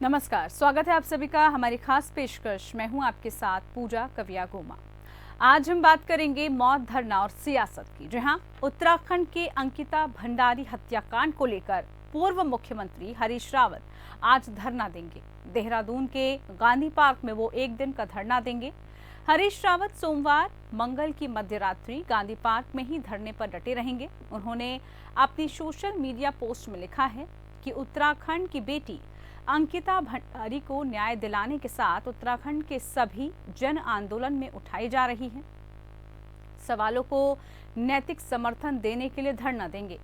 नमस्कार, स्वागत है आप सभी का हमारी खास पेशकश। मैं हूं आपके साथ पूजा कविया गोमा। आज हम बात करेंगे मौत, धरना और सियासत की। जहां उत्तराखंड के अंकिता भंडारी हत्याकांड को लेकर पूर्व मुख्यमंत्री हरीश रावत आज धरना देंगे। देहरादून के गांधी पार्क में वो एक दिन का धरना देंगे। हरीश रावत सोमवार मंगल की मध्यरात्रि गांधी पार्क में ही धरने पर डटे रहेंगे। उन्होंने अपनी सोशल मीडिया पोस्ट में लिखा है कि उत्तराखंड की बेटी अंकिता भंडारी को न्याय दिलाने के साथ उत्तराखंड के सभी जन आंदोलन में उठाई जा रही हैं। सवालों को नैतिक समर्थन देने के लिए धरना देंगे।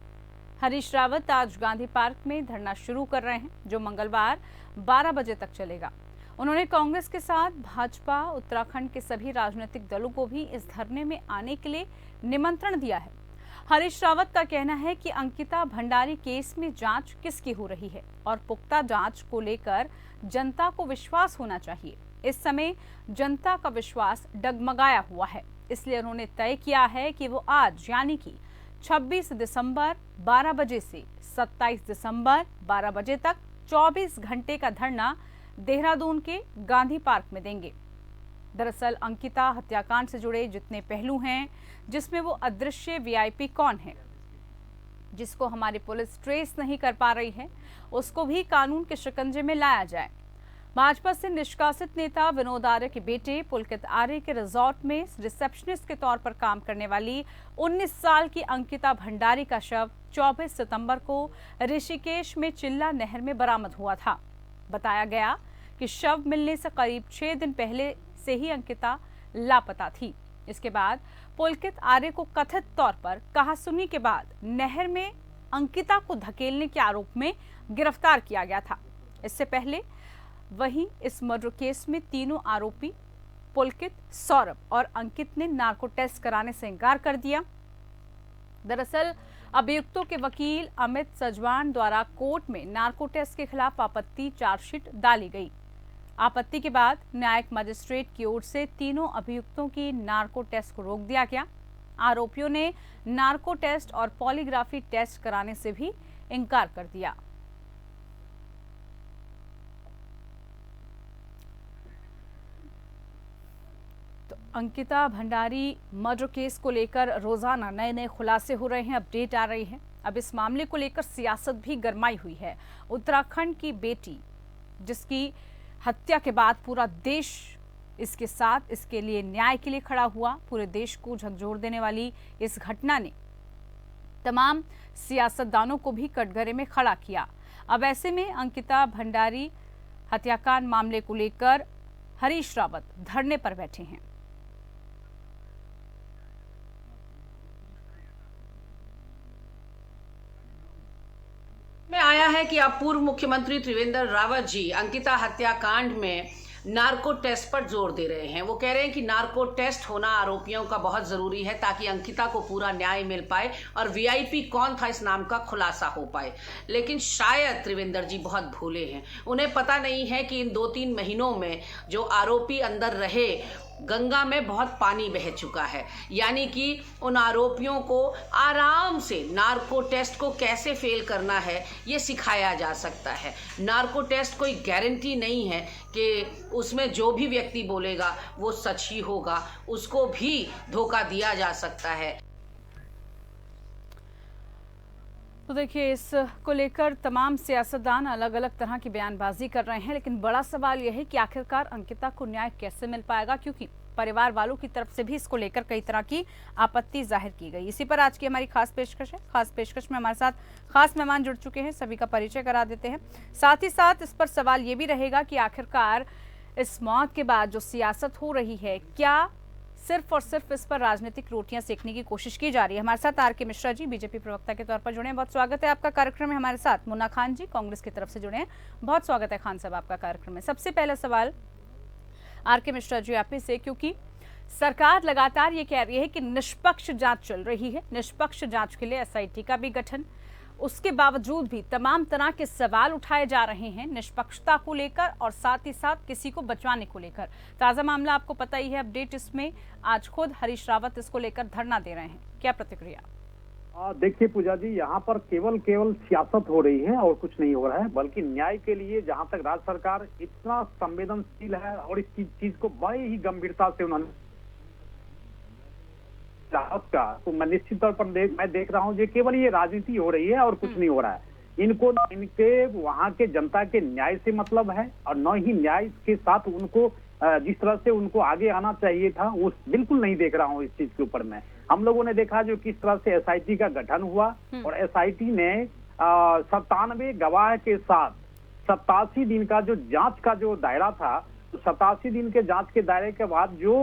हरीश रावत आज गांधी पार्क में धरना शुरू कर रहे हैं, जो मंगलवार 12 बजे तक चलेगा। उन्होंने कांग्रेस के साथ भाजपा, उत्तराखंड के सभी राजनीतिक दलों को भी इस धरने में आने के लिए निमंत्रण दिया है। हरीश रावत का कहना है कि अंकिता भंडारी केस में जांच किसकी हो रही है और पुख्ता जांच को लेकर जनता को विश्वास होना चाहिए। इस समय जनता का विश्वास डगमगाया हुआ है, इसलिए उन्होंने तय किया है कि वो आज यानी कि 26 दिसंबर 12 बजे से 27 दिसंबर 12 बजे तक 24 घंटे का धरना देहरादून के गांधी पार्क में देंगे। दरअसल अंकिता हत्याकांड से जुड़े जितने पहलू हैं, जिसमें वो अदृश्य वीआईपी कौन है, जिसको हमारी पुलिस ट्रेस नहीं कर पा रही है, उसको भी कानून के शिकंजे में लाया जाए। भाजपा से निष्कासित नेता विनोद आर्य के बेटे पुलकित आर्य के रिजॉर्ट में रिसेप्शनिस्ट के तौर पर काम करने वाली 19 साल की अंकिता भंडारी का शव 24 सितंबर को ऋषिकेश में चिल्ला नहर में बरामद हुआ था। बताया गया कि शव मिलने से करीब 6 दिन पहले से ही अंकिता लापता थी। इसके बाद पुलकित आर्य को कथित तौर पर कहासुनी के बाद नहर में अंकिता को धकेलने के आरोप में गिरफ्तार किया गया था। इससे पहले वहीं इस मर्डर केस में तीनों आरोपी पुलकित, सौरभ और अंकित ने नार्को टेस्ट कराने से इनकार कर दिया। दरअसल अभियुक्तों के वकील अमित सजवान द्वारा कोर्ट में नार्को टेस्ट के खिलाफ आपत्ति चार्जशीट डाली गई। आपत्ति के बाद न्यायिक मजिस्ट्रेट की ओर से तीनों अभियुक्तों की नार्को टेस्ट को रोक दिया गया। आरोपियों ने नार्को टेस्ट और पॉलीग्राफी टेस्ट कराने से भी इनकार कर दिया। तो अंकिता भंडारी मर्डर केस को लेकर रोजाना नए नए खुलासे हो रहे हैं, अपडेट आ रही है। अब इस मामले को लेकर सियासत भी गरमाई हुई है। उत्तराखंड की बेटी जिसकी हत्या के बाद पूरा देश इसके साथ, इसके लिए न्याय के लिए खड़ा हुआ, पूरे देश को झकझोर देने वाली इस घटना ने तमाम सियासतदानों को भी कटघरे में खड़ा किया। अब ऐसे में अंकिता भंडारी हत्याकांड मामले को लेकर हरीश रावत धरने पर बैठे हैं। में आया है कि अब पूर्व मुख्यमंत्री त्रिवेंद्र रावत जी अंकिता हत्याकांड में नार्को टेस्ट पर जोर दे रहे हैं। वो कह रहे हैं कि नार्को टेस्ट होना आरोपियों का बहुत जरूरी है ताकि अंकिता को पूरा न्याय मिल पाए और वीआईपी कौन था इस नाम का खुलासा हो पाए। लेकिन शायद त्रिवेंद्र जी बहुत भूले हैं। उन्हें पता नहीं है कि इन 2-3 महीनों में जो आरोपी अंदर रहे, गंगा में बहुत पानी बह चुका है। यानी कि उन आरोपियों को आराम से नार्को टेस्ट को कैसे फेल करना है ये सिखाया जा सकता है। नार्को टेस्ट कोई गारंटी नहीं है कि उसमें जो भी व्यक्ति बोलेगा वो सच ही होगा, उसको भी धोखा दिया जा सकता है। तो देखिए, इस को लेकर तमाम सियासतदान अलग अलग तरह की बयानबाजी कर रहे हैं, लेकिन बड़ा सवाल यह है कि आखिरकार अंकिता को न्याय कैसे मिल पाएगा, क्योंकि परिवार वालों की तरफ से भी इसको लेकर कई तरह की आपत्ति जाहिर की गई। इसी पर आज की हमारी खास पेशकश है। खास पेशकश में हमारे साथ खास मेहमान जुड़ चुके हैं, सभी का परिचय करा देते हैं। साथ ही साथ इस पर सवाल ये भी रहेगा कि आखिरकार इस मौत के बाद जो सियासत हो रही है, क्या सिर्फ और सिर्फ इस पर राजनीतिक रोटियां सेकने की कोशिश की जा रही है। हमारे साथ आर के मिश्रा जी बीजेपी प्रवक्ता के तौर पर जुड़े हैं, बहुत स्वागत है आपका कार्यक्रम में। हमारे साथ मुन्ना खान जी कांग्रेस की तरफ से जुड़े हैं, बहुत स्वागत है खान साहब आपका कार्यक्रम में। सबसे पहला सवाल आर के मिश्रा जी आप ही से, क्योंकि सरकार लगातार ये कह रही है कि निष्पक्ष जांच चल रही है, निष्पक्ष जांच के लिए एसआईटी का भी गठन, उसके बावजूद भी तमाम तरह के सवाल उठाए जा रहे हैं निष्पक्षता को लेकर और साथ ही साथ किसी को बचाने को लेकर। ताजा मामला आपको पता ही है, अपडेट इसमें आज खुद हरीश रावत इसको लेकर धरना दे रहे हैं, क्या प्रतिक्रिया? देखिए पूजा जी, यहाँ पर केवल केवल सियासत हो रही है और कुछ नहीं हो रहा है, बल्कि न्याय के लिए जहाँ तक राज्य सरकार इतना संवेदनशील है और इस चीज को बड़ी ही गंभीरता से उन्होंने राहत का, तो मैं निश्चित तौर पर मैं देख रहा हूँ कि केवल ये राजनीति हो रही है और कुछ नहीं हो रहा है। इनको इनके वहाँ के जनता के न्याय से मतलब है और न ही न्याय के साथ उनको जिस तरह से उनको आगे आना चाहिए था वो बिल्कुल नहीं देख रहा हूँ इस चीज के ऊपर में। हम लोगों ने देखा जो किस तरह से एसआईटी का गठन हुआ और एसआईटी ने 97 गवाह के साथ 87 दिन का जो जांच का जो दायरा था, तो 87 दिन के जांच के दायरे के बाद जो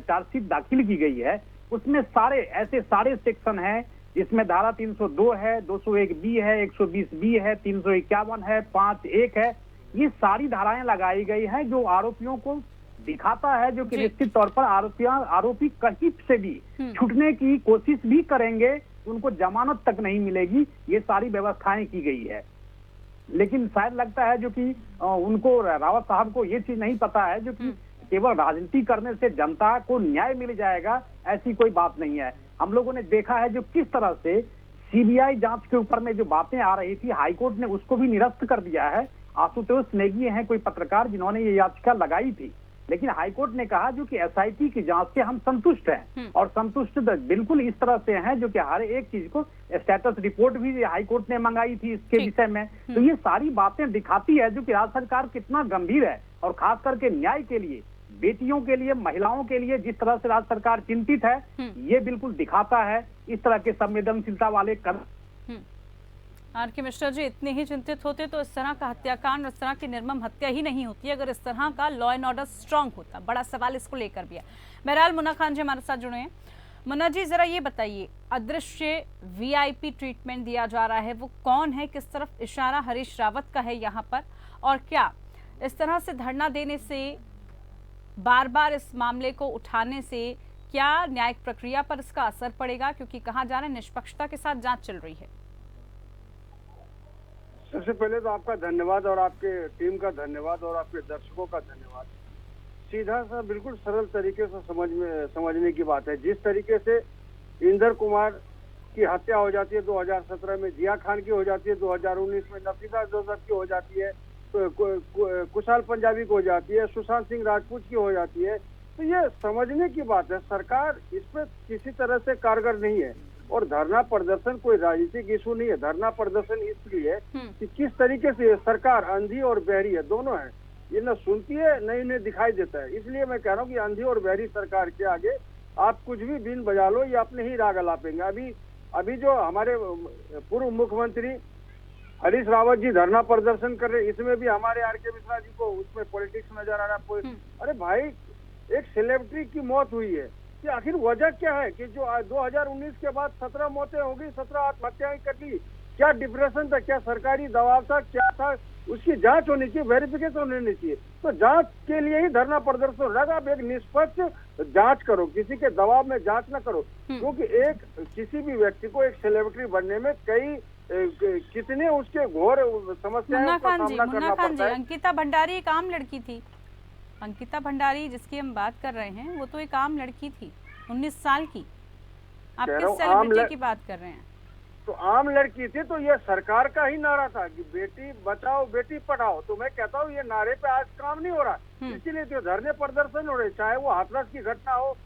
चार्जशीट दाखिल की गई है उसमें ऐसे सारे सेक्शन हैं जिसमें धारा 302 है, 201 बी है, 120 बी है, 351 है, 5(1) है। ये सारी धाराएं लगाई गई है जो आरोपियों को दिखाता है जो कि निश्चित तौर पर आरोपी कहीं से भी छूटने की कोशिश भी करेंगे, उनको जमानत तक नहीं मिलेगी। ये सारी व्यवस्थाएं की गई है, लेकिन शायद लगता है जो कि उनको रावत साहब को ये चीज नहीं पता है जो कि केवल राजनीति करने से जनता को न्याय मिल जाएगा, ऐसी कोई बात नहीं है। हम लोगों ने देखा है जो किस तरह से सीबीआई जांच के ऊपर में जो बातें आ रही थी, हाईकोर्ट ने उसको भी निरस्त कर दिया है। आशुतोष नेगी हैं कोई पत्रकार जिन्होंने ये याचिका लगाई थी, लेकिन हाईकोर्ट ने कहा जो कि एसआईटी की जांच से हम संतुष्ट हैं और संतुष्ट बिल्कुल इस तरह से हैं जो कि हर एक चीज को स्टेटस रिपोर्ट भी हाईकोर्ट ने मंगाई थी इसके विषय में। तो ये सारी बातें दिखाती है जो कि राज्य सरकार कितना गंभीर है और खास करके न्याय के लिए, बेटियों के लिए, महिलाओं के लिए जिस तरह से राज्य सरकार चिंतित है, ये बिल्कुल दिखाता है इस तरह के संवेदनशीलता वाले कदम। आर.के. मिश्रा जी, इतने ही चिंतित होते तो इस तरह का हत्याकांड, इस तरह की निर्मम हत्या ही नहीं होती अगर इस तरह का लॉ एंड ऑर्डर स्ट्रांग होता। बड़ा सवाल इसको लेकर भी है। बहरहाल मुन्ना खान जी हमारे साथ जुड़े हैं। मुन्ना जी, जरा ये बताइए, अदृश्य वीआईपी ट्रीटमेंट दिया जा रहा है, वो कौन है, किस तरफ इशारा हरीश रावत का है यहाँ पर, और क्या इस तरह से धरना देने से, बार बार इस मामले को उठाने से क्या न्यायिक प्रक्रिया पर इसका असर पड़ेगा, क्योंकि कहा जा रहा है निष्पक्षता के साथ जांच चल रही है। सबसे पहले तो आपका धन्यवाद और आपके टीम का धन्यवाद और आपके दर्शकों का धन्यवाद। सीधा सा बिल्कुल सरल तरीके से समझने की बात है। जिस तरीके से इंदर कुमार की हत्या हो जाती है 2017 में, जिया खान की हो जाती है 2019 में, नफीसा जोसेफ की हो जाती है, तो कुशाल पंजाबी की हो जाती है, सुशांत सिंह राजपूत की हो जाती है, तो ये समझने की बात है। सरकार इस पर किसी तरह से कारगर नहीं है और धरना प्रदर्शन कोई राजनीतिक इशू नहीं है। धरना प्रदर्शन इसलिए कि किस तरीके से सरकार अंधी और बहरी है, दोनों है, ये न सुनती है न इन्हें दिखाई देता है। इसलिए मैं कह रहा हूँ कि अंधी और बहरी सरकार के आगे आप कुछ भी बीन बजा लो, ये अपने ही राग अलापेंगे। अभी जो हमारे पूर्व मुख्यमंत्री हरीश रावत जी धरना प्रदर्शन कर रहे, इसमें भी हमारे आर.के. मिश्रा जी को उसमें पॉलिटिक्स नजर आ रहा है। अरे भाई, एक सेलिब्रिटी की मौत हुई है कि आखिर वजह क्या है कि जो 2019 के बाद 17 मौतें होगी, 17 आत्महत्याएं कर ली, क्या डिप्रेशन था, क्या सरकारी दबाव था, क्या था, उसकी जांच होनी चाहिए, वेरिफिकेशन होनी चाहिए। तो जांच के लिए ही धरना प्रदर्शन होगा। आप एक निष्पक्ष जांच करो, किसी के दबाव में जांच ना करो, क्योंकि किसी भी व्यक्ति को एक सेलिब्रिटी बनने में कितने उसके घोर समस्याओं का सामना करना पड़ता है। अंकिता भंडारी एक आम लड़की थी। अंकिता भंडारी जिसकी हम बात कर रहे हैं, वो तो एक आम लड़की थी, 19 साल की। आप किस सेलिब्रिटी की बात कर रहे हैं? तो आम लड़की थी, तो ये सरकार का ही नारा था कि बेटी बचाओ बेटी पढ़ाओ। तो मैं कहता हूँ ये नारे पे आज काम नहीं हो रहा, इसीलिए तो धरने प्रदर्शन हो रहे, चाहे वो हाथरस की घटना हो,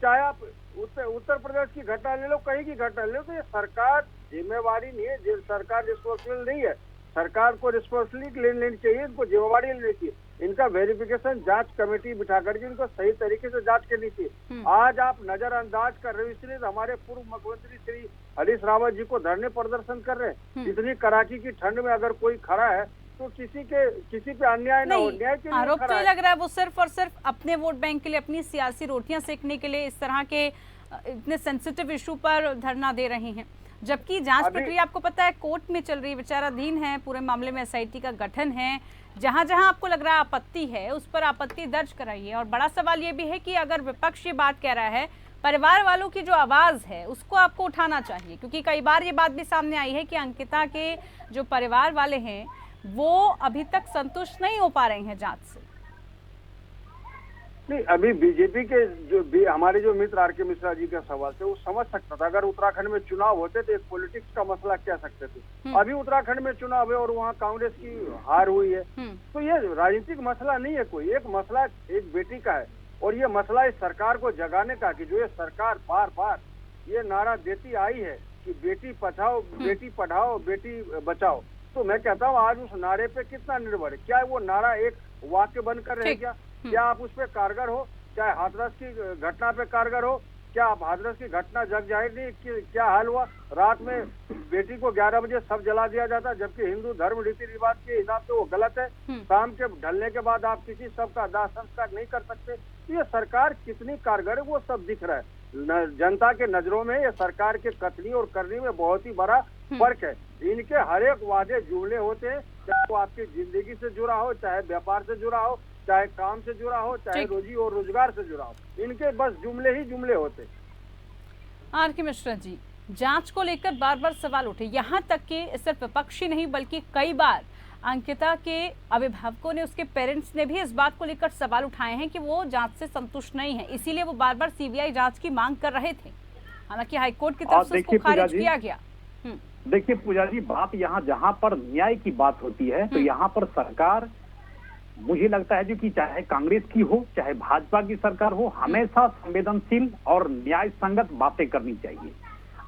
चाहे आप उत्तर प्रदेश की घटना ले लो, कहीं की घटना ले लो। तो ये सरकार जिम्मेवारी नहीं है, सरकार रिस्पॉन्सिबल नहीं है। सरकार को रिस्पॉन्सिबिलिटी लेनी चाहिए, इनको जिम्मेवारी लेनी चाहिए। इनका वेरिफिकेशन जांच कमेटी बिठा करके इनको सही तरीके से जांच करनी चाहिए। आज आप नजरअंदाज कर रहे हो, इसलिए तो हमारे पूर्व मुख्यमंत्री श्री हरीश रावत जी को धरने प्रदर्शन कर रहे हैं। इतनी कड़ाके की ठंड में अगर कोई खड़ा है तो किसी पे अन्याय ना हो, न्याय के लिए आरोप तो लग रहा है वो सिर्फ और सिर्फ अपने वोट बैंक के लिए, अपनी सियासी रोटियां सेकने के लिए इस तरह के इतने सेंसिटिव इशू पर धरना दे रहे हैं, जबकि जांच प्रक्रिया आपको पता है कोर्ट में चल रही है, विचाराधीन है। पूरे मामले में एसआईटी का गठन है। जहां जहां आपको लग रहा है आपत्ति है, उस पर आपत्ति दर्ज कराइए। और बड़ा सवाल ये भी है कि अगर विपक्ष ये बात कह रहा है, परिवार वालों की जो आवाज है उसको आपको उठाना चाहिए, क्योंकि कई बार ये बात भी सामने आई है कि अंकिता के जो परिवार वाले हैं वो अभी तक संतुष्ट नहीं हो पा रहे हैं जांच से। नहीं, अभी बीजेपी के हमारे जो मित्र आर के मिश्रा जी का सवाल थे, वो समझ सकता था। अगर उत्तराखंड में चुनाव होते तो एक पॉलिटिक्स का मसला कह सकते थे। अभी उत्तराखंड में चुनाव है और वहाँ कांग्रेस की हार हुई है, तो ये राजनीतिक मसला नहीं है कोई, एक मसला एक बेटी का है। और ये मसला इस सरकार को जगाने का कि जो ये सरकार बार बार ये नारा देती आई है कि बेटी बचाओ, बेटी पढ़ाओ, बेटी बचाओ, तो मैं कहता हूँ आज उस नारे पे कितना निर्भर है। क्या वो नारा एक वाक्य बनकर रह गया? क्या आप उस पर कारगर हो? चाहे हाथरस की घटना पे कारगर हो? क्या आप हाथरस की घटना जग जाहिर नहीं कि क्या हाल हुआ? रात में बेटी को 11 बजे सब जला दिया जाता, जबकि हिंदू धर्म रीति रिवाज के हिसाब से वो गलत है। शाम के ढलने के बाद आप किसी सब का दाह संस्कार नहीं कर सकते। ये सरकार कितनी कारगर है वो सब दिख रहा है। जनता के नजरों में ये सरकार के कथनी और करनी में बहुत ही बड़ा फर्क है। इनके हर एक वादे जुमले होते हैं, चाहे वो आपकी जिंदगी से जुड़ा हो, चाहे व्यापार से जुड़ा हो, चाहे काम से जुड़ा हो, चाहे रोजी और रोजगार से जुड़ा हो, इनके बस जुमले ही जुमले होते। आर के मिश्रा जी, जांच को लेकर बार बार सवाल उठे, यहाँ तक कि सिर्फ विपक्ष ही नहीं बल्कि कई बार अंकिता के अभिभावकों ने, उसके पेरेंट्स ने भी इस बात को लेकर सवाल उठाए हैं कि वो जांच से संतुष्ट नहीं है, इसीलिए वो बार बार सीबीआई जांच की मांग कर रहे थे। हालांकि हाईकोर्ट की तरफ से उसको खारिज किया गया। देखिए पूजा जी, बात यहाँ जहाँ पर न्याय की बात होती है तो यहाँ पर सरकार, मुझे लगता है जो कि चाहे कांग्रेस की हो चाहे भाजपा की सरकार हो, हमेशा संवेदनशील और न्याय संगत बातें करनी चाहिए।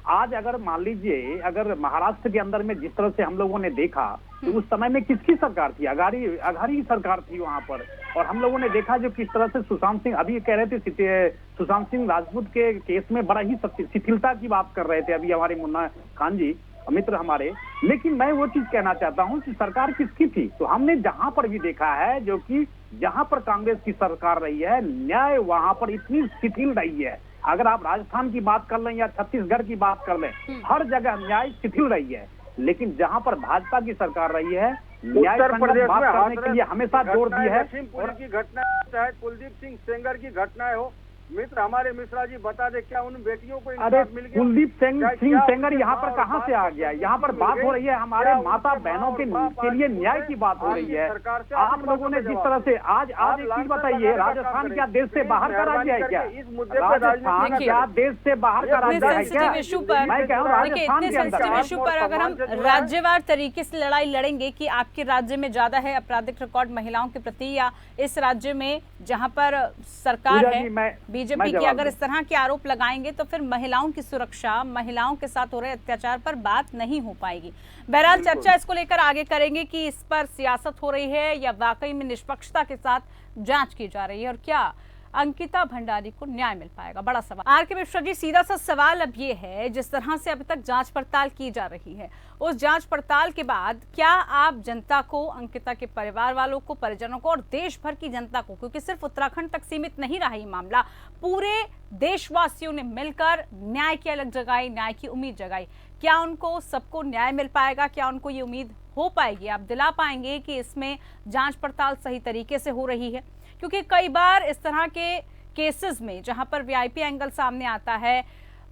आज अगर मान लीजिए, अगर महाराष्ट्र के अंदर में जिस तरह से हम लोगों ने देखा, तो उस समय में किसकी सरकार थी? अघाड़ी सरकार थी वहां पर। और हम लोगों ने देखा जो किस तरह से सुशांत सिंह, अभी कह रहे थे सुशांत सिंह राजपूत के केस में बड़ा ही शिथिलता की बात कर रहे थे अभी हमारे मुन्ना खान जी मित्र हमारे। लेकिन मैं वो चीज कहना चाहता हूं कि सरकार किसकी थी? तो हमने जहां पर भी देखा है जो कि जहां पर कांग्रेस की सरकार रही है, न्याय वहां पर इतनी शिथिल रही है। अगर आप राजस्थान की बात कर लें या छत्तीसगढ़ की बात कर लें, हर जगह न्याय शिथिल रही है। लेकिन जहां पर भाजपा की सरकार रही है, न्याय संगत बात करने के लिए हमेशा जोर दी है। और की घटना चाहे कुलदीप सिंह सेंगर की घटनाएं हो, मित्र हमारे मिश्रा जी बता दे, क्या उन बेटियों को इंसाफ मिल गया? कुलदीप सिंह सेंगर यहाँ पर कहाँ से आ गया? यहाँ पर बात हो रही है हमारे माता बहनों के लिए न्याय की बात हो रही है। आप लोगों ने जिस तरह से आज एक चीज बताइए, राजस्थान क्या देश से बाहर का राज्य है क्या? इस मुद्दे पर राजस्थान क्या देश से बाहर का राज्य है क्या? इशू पर, मैं कह रहा हूँ राजस्थान के अंदर इशू पर अगर हम राज्यवार तरीके से लड़ाई लड़ेंगे कि आपके राज्य में ज्यादा है आपराधिक रिकॉर्ड महिलाओं के प्रति, या इस राज्य में जहाँ पर सरकार है बीजेपी की, अगर इस तरह के आरोप लगाएंगे तो फिर महिलाओं की सुरक्षा, महिलाओं के साथ हो रहे अत्याचार पर बात नहीं हो पाएगी। बहरहाल चर्चा इसको लेकर आगे करेंगे कि इस पर सियासत हो रही है या वाकई में निष्पक्षता के साथ जांच की जा रही है, और क्या अंकिता भंडारी को न्याय मिल पाएगा, बड़ा सवाल। आर के मिश्रा जी, सीधा सा सवाल अब ये है, जिस तरह से अभी तक जांच पड़ताल की जा रही है, उस जांच पड़ताल के बाद क्या आप जनता को, अंकिता के परिवार वालों को, परिजनों को और देश भर की जनता को, क्योंकि सिर्फ उत्तराखंड तक सीमित नहीं रहा ये मामला, पूरे देशवासियों ने मिलकर न्याय की अलग जगाई, न्याय की उम्मीद जगाई, क्या उनको सबको न्याय मिल पाएगा? क्या उनको ये उम्मीद हो पाएगी, आप दिला पाएंगे कि इसमें जांच पड़ताल सही तरीके से हो रही है? क्योंकि कई बार इस तरह के केसेस में जहां पर वीआईपी एंगल सामने आता है,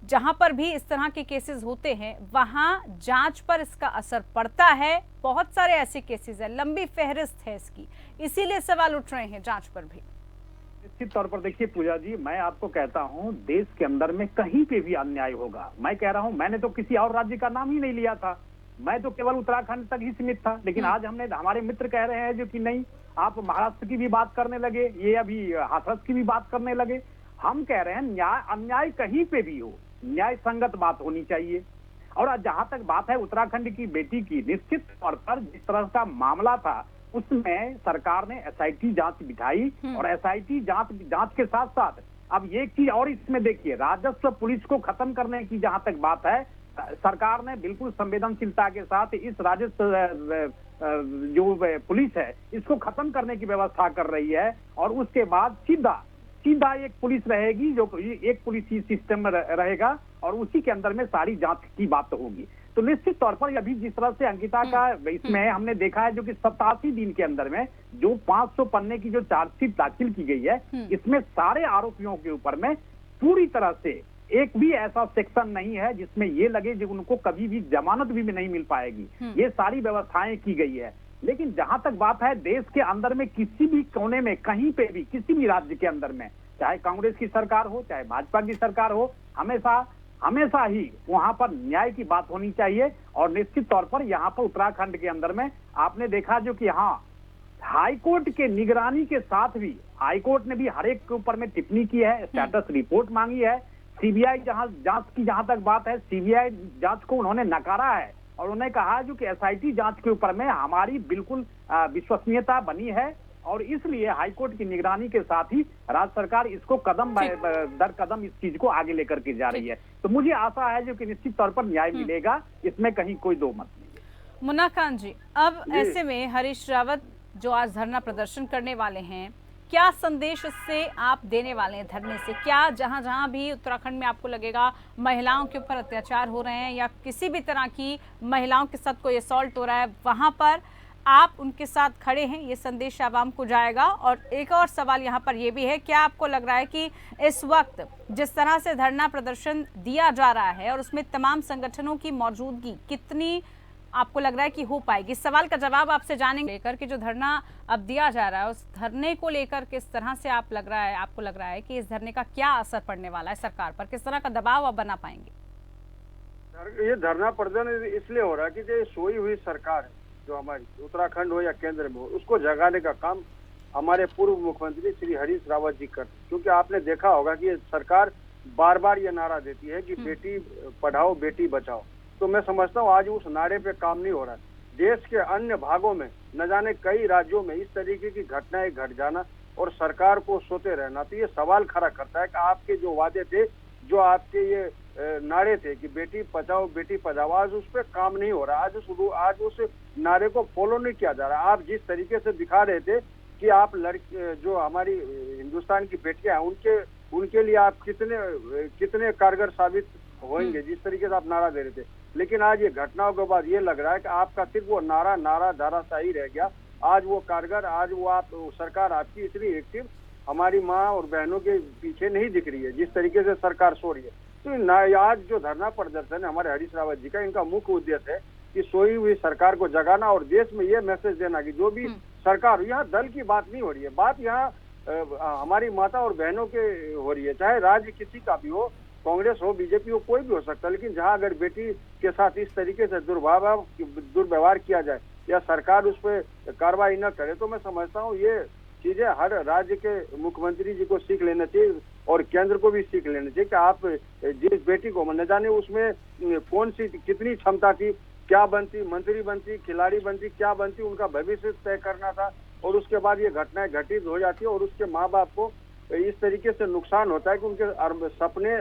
जहां पर भी इस तरह के केसेस होते हैं, वहां जांच पर इसका असर पड़ता है। बहुत सारे ऐसे केसेस हैं, लंबी फहरिस्त है इसकी, इसीलिए सवाल उठ रहे हैं जांच पर भी। निश्चित तौर पर देखिए पूजा जी, मैं आपको कहता हूं, देश के अंदर में कहीं पे भी अन्याय होगा, मैं कह रहा हूं, मैंने तो किसी और राज्य का नाम ही नहीं लिया था, मैं तो केवल उत्तराखंड तक ही सीमित था। लेकिन आज हमारे मित्र कह रहे हैं जो कि नहीं, आप महाराष्ट्र की भी बात करने लगे, ये अभी हाथरस की भी बात करने लगे। हम कह रहे हैं न्याय अन्याय कहीं पे भी हो, न्याय संगत बात होनी चाहिए। और जहां तक बात है उत्तराखंड की बेटी की, निश्चित तौर पर जिस तरह का मामला था उसमें सरकार ने एसआईटी जांच बिठाई, और एसआईटी जांच के साथ साथ अब एक चीज और इसमें देखिए, राजस्व पुलिस को खत्म करने की जहां तक बात है, सरकार ने बिल्कुल संवेदनशीलता के साथ इस राजस्व जो पुलिस है इसको खत्म करने की व्यवस्था कर रही है। और उसके बाद सीधा एक पुलिस रहेगी, जो एक पुलिस सिस्टम में रहेगा, और उसी के अंदर में सारी जांच की बात होगी। तो निश्चित तौर पर अभी जिस तरह से अंकिता का इसमें हमने देखा है जो कि 87 दिन के अंदर में जो 500 पन्ने की जो चार्जशीट दाखिल की गई है, इसमें सारे आरोपियों के ऊपर में पूरी तरह से एक भी ऐसा सेक्शन नहीं है जिसमें ये लगे जो उनको कभी भी जमानत भी नहीं मिल पाएगी। ये सारी व्यवस्थाएं की गई है। लेकिन जहां तक बात है देश के अंदर में किसी भी कोने में कहीं पे भी किसी भी राज्य के अंदर में, चाहे कांग्रेस की सरकार हो चाहे भाजपा की सरकार हो, हमेशा ही वहां पर न्याय की बात होनी चाहिए। और निश्चित तौर पर यहाँ पर उत्तराखंड के अंदर में आपने देखा जो कि हाँ हाईकोर्ट के निगरानी के साथ भी हाईकोर्ट ने भी हर एक के ऊपर में टिप्पणी की है, स्टेटस रिपोर्ट मांगी है। सीबीआई जांच की जहां तक बात है, सीबीआई जांच को उन्होंने नकारा है और उन्होंने कहा जो कि एसआईटी जांच के ऊपर में हमारी बिल्कुल विश्वसनीयता बनी है और इसलिए हाईकोर्ट की निगरानी के साथ ही राज्य सरकार इसको कदम दर कदम इस चीज को आगे लेकर के जा रही है। तो मुझे आशा है जो कि निश्चित तौर पर न्याय मिलेगा, इसमें कहीं कोई दो मत नहीं। मुन्ना खान जी, अब ऐसे में हरीश रावत जो आज धरना प्रदर्शन करने वाले हैं, क्या संदेश इससे आप देने वाले हैं धरने से? क्या जहां जहां भी उत्तराखंड में आपको लगेगा महिलाओं के ऊपर अत्याचार हो रहे हैं या किसी भी तरह की महिलाओं के साथ कोई असॉल्ट हो रहा है, वहां पर आप उनके साथ खड़े हैं, ये संदेश आवाम को जाएगा? और एक और सवाल यहाँ पर ये भी है, क्या आपको लग रहा है कि इस वक्त जिस तरह से धरना प्रदर्शन दिया जा रहा है और उसमें तमाम संगठनों की मौजूदगी कितनी आपको लग रहा है कि हो पाएगी? इस सवाल का जवाब आपसे जानेंगे। लेकर के जो धरना अब दिया जा रहा है उस धरने को लेकर किस तरह से आपको लग रहा है कि इस धरने का क्या असर पड़ने वाला है सरकार पर? किस तरह का दबाव आप बना पाएंगे? ये धरना प्रदर्शन इसलिए हो रहा है कि जो सोई हुई सरकार है जो हमारी उत्तराखंड हो या केंद्र में हो, उसको जगाने का काम हमारे पूर्व मुख्यमंत्री श्री हरीश रावत जी करते हैं। क्योंकि आपने देखा होगा कि ये सरकार बार बार ये नारा देती है कि बेटी पढ़ाओ बेटी बचाओ। तो मैं समझता हूँ आज उस नारे पे काम नहीं हो रहा है। देश के अन्य भागों में न जाने कई राज्यों में इस तरीके की घटनाएं घट जाना और सरकार को सोते रहना, तो ये सवाल खड़ा करता है कि आपके जो वादे थे, जो आपके ये नारे थे कि बेटी बचाओ बेटी पढ़ाओ, आज उस पर काम नहीं हो रहा। आज उस नारे को फॉलो नहीं किया जा रहा। आप जिस तरीके से दिखा रहे थे कि आप जो हमारी हिंदुस्तान की बेटियां हैं उनके लिए आप कितने कारगर साबित होंगे, जिस तरीके से आप नारा दे रहे थे, लेकिन आज ये घटनाओं के बाद ये लग रहा है कि आपका सिर्फ वो नारा धाराशाही रह गया। आज वो कारगर, आज वो सरकार आपकी इतनी एक्टिव हमारी माँ और बहनों के पीछे नहीं दिख रही है जिस तरीके से सरकार सो रही है। तो आज जो धरना प्रदर्शन है हमारे हरीश रावत जी का, इनका मुख्य उद्देश्य है कि सोई हुई सरकार को जगाना और देश में ये मैसेज देना कि जो भी सरकार, यहाँ दल की बात नहीं हो रही है, बात यहाँ हमारी माता और बहनों के हो रही है। चाहे राज्य किसी का भी हो, कांग्रेस हो बीजेपी हो, कोई भी हो सकता है, लेकिन जहां अगर बेटी के साथ इस तरीके से दुर्व्यवहार किया जाए या सरकार उस पर कार्रवाई न करे, तो मैं समझता हूँ ये चीजें हर राज्य के मुख्यमंत्री जी को सीख लेना चाहिए और केंद्र को भी सीख लेना चाहिए कि आप जिस बेटी को न जाने उसमें कौन सी कितनी क्षमता थी, क्या बनती, मंत्री बनती, खिलाड़ी बनती, क्या बनती, उनका भविष्य तय करना था। और उसके बाद ये घटनाएं घटित हो जाती है और उसके माँ बाप को इस तरीके से नुकसान होता है कि उनके सपने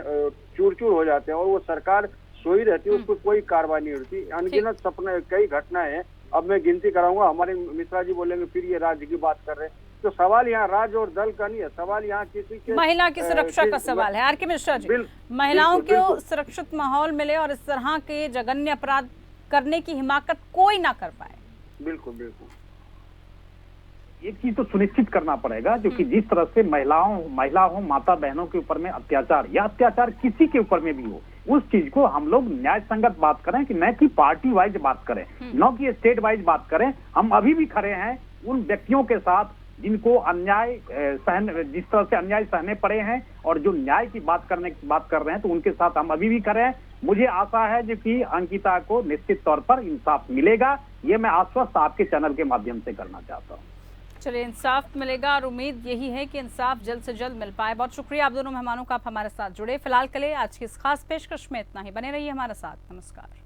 चूर चूर हो जाते हैं और वो सरकार सोई रहती है, उस पर कोई कार्रवाई नहीं होती। अनगिनत सपने, कई घटनाएं हैं, अब मैं गिनती कराऊंगा, हमारे मिश्रा जी बोलेंगे फिर ये राज्य की बात कर रहे हैं। तो सवाल यहाँ राज्य और दल का नहीं है, सवाल यहाँ किसी के महिला की सुरक्षा का सवाल है। आर.के. मिश्रा जी, महिलाओं को सुरक्षित माहौल मिले और इस तरह के जघन्य अपराध करने की हिमाकत कोई ना कर पाए। बिल्कुल बिल्कुल, एक चीज तो सुनिश्चित करना पड़ेगा जो कि जिस तरह से महिला हो, माता बहनों के ऊपर में अत्याचार या अत्याचार किसी के ऊपर में भी हो, उस चीज को हम लोग न्याय संगत बात करें कि न कि पार्टी वाइज बात करें, न कि स्टेट वाइज बात करें। हम अभी भी खड़े हैं उन व्यक्तियों के साथ जिनको जिस तरह से अन्याय सहने पड़े हैं और जो न्याय की बात कर रहे हैं, तो उनके साथ हम अभी भी खड़े हैं। मुझे आशा है जो कि अंकिता को निश्चित तौर पर इंसाफ मिलेगा, ये मैं आश्वस्त आपके चैनल के माध्यम से करना चाहता हूँ। चलिए, इंसाफ मिलेगा और उम्मीद यही है कि इंसाफ जल्द से जल्द मिल पाए। बहुत शुक्रिया आप दोनों मेहमानों का, आप हमारे साथ जुड़े। फिलहाल के लिए आज की इस खास पेशकश में इतना ही। बने रहिए हमारे साथ। नमस्कार।